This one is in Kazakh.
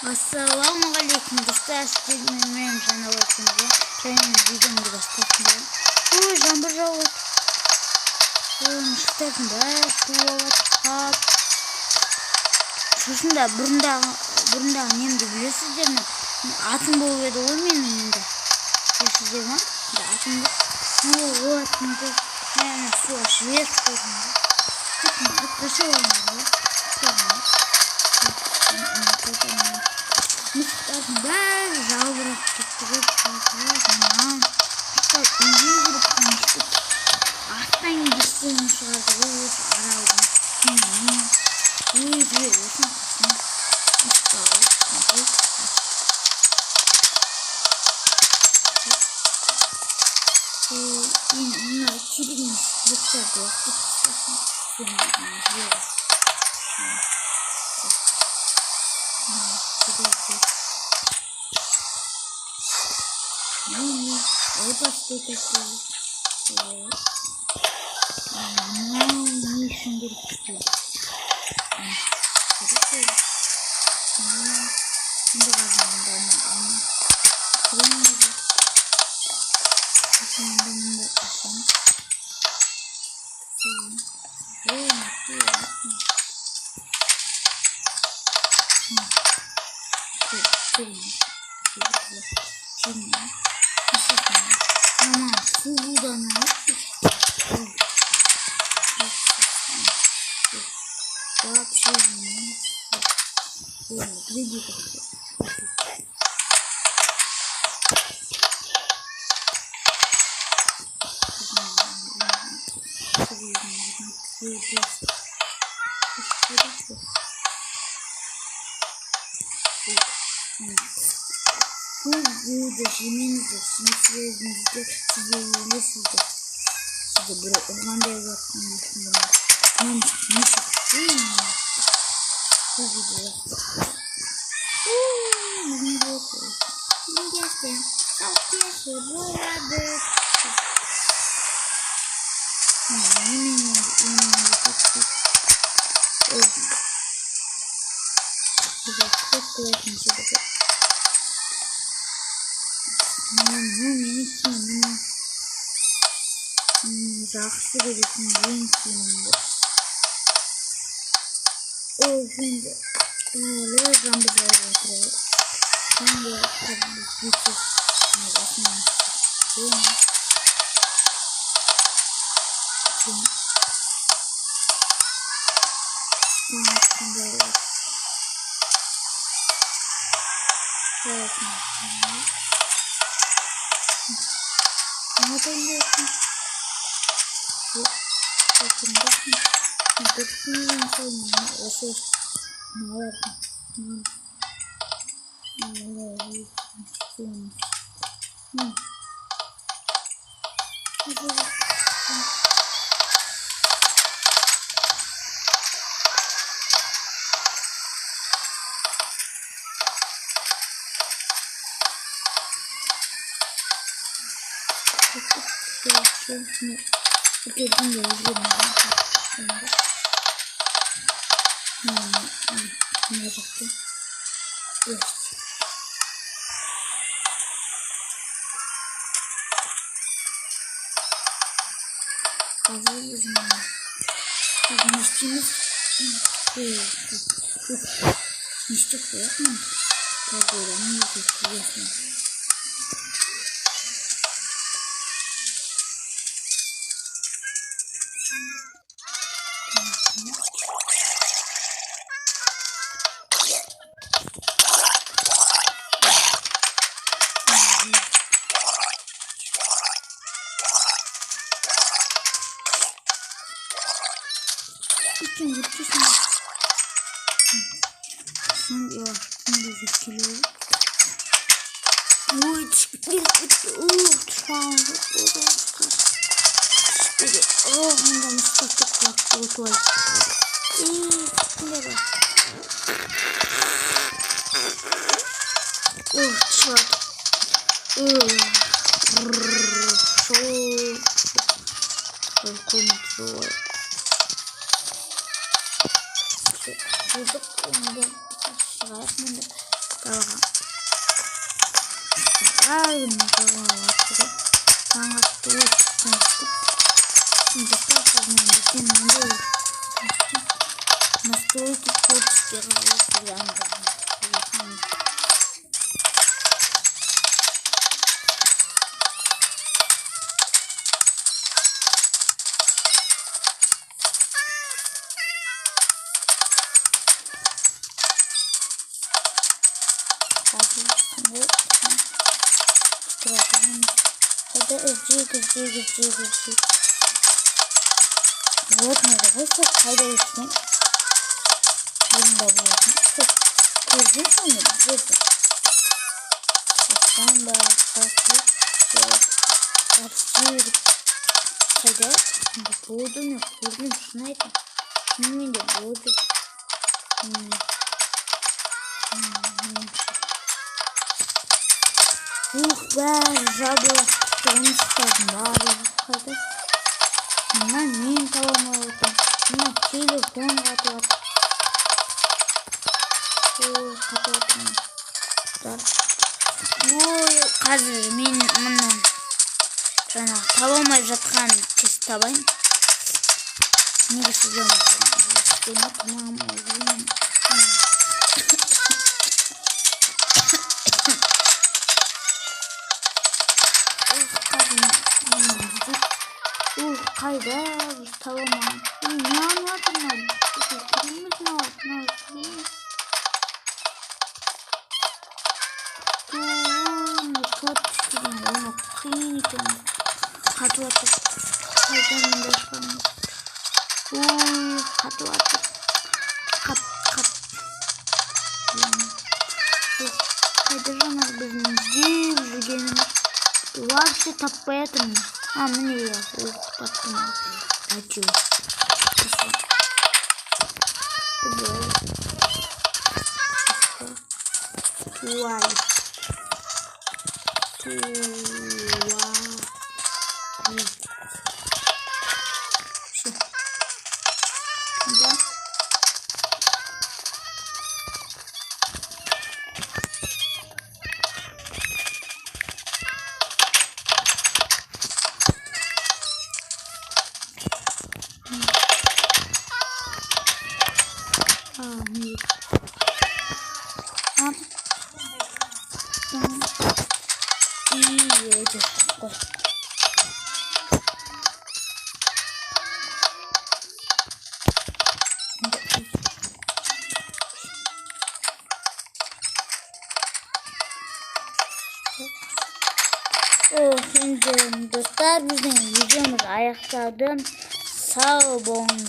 Ассалаумағалейкум достар, сіздермен жаңа өтінді және видеомды бастайтын. Ой, жаңбыр жауып, мышықтардың бәрі суалып. Сосын да бұрындағы немді білесіздер ме? Атым болып еді ғой менің енді. Білесіздер ме? Атымды ол атымды мен суға жіберіп қойдым. Қашып алыңдар. Мыстардың бәрі жалбырап кетті ғой. Мыстар үйге кіріп қамышты. Аттан кестен шығарды ғой осы аралдың. Ой, жүре осыны қасын. Мыстар мына керемес бұқтарды уақыт Burada yeminizdir, sinirlerinizde size öylesizdir. Size böyle ormanda evlatlanmışsın bana. Namusuk değil mi? Bu gibi yaptı. Bugün de yapıyoruz. Bugün gelsin. Altı yaşı boyadık. Yeminle çok oldu. Bize çok kolay kimse de yok. Жақсы көретін ең сүйімді. Ол енді әлі жаңбыр жауып жатыр. Жаңбыр өтіп басынан Bari atıyor. Kangattı uyuştuk. Şimdi kalkalım senin de настройки творческих вариантов. Это жиг. Вот мы давайте хайдайсың. Бunda болатын. Көрдün сені бізді. Осыдан да қасып, қасып. Қайда? Болды ме? Көрдім, шын айтам. Шынымен де болды. Бәрі жабыла. Тұрмыстардың барлығы қайда? Мына мен таламай отырмын. Мына телефон қатып жатыр. Қазір мен мұны жаңағы таба алмай жатқан тез табайын. Неге сізден қайда біз таба алмаймыз. Не анlatırım? Қиын екен. Қатып жатыр. Қайдан мында шығамын. Қатып жатыр. Қап. Қайда жаңағы біздің іздеп жүргеніміз. Вообще таппай жатырмын. Міне я таптым. Әйтеуір. Да. Нет. И едет. Şimdi dostlar bizim videomuz аяқталды. Sağ olun.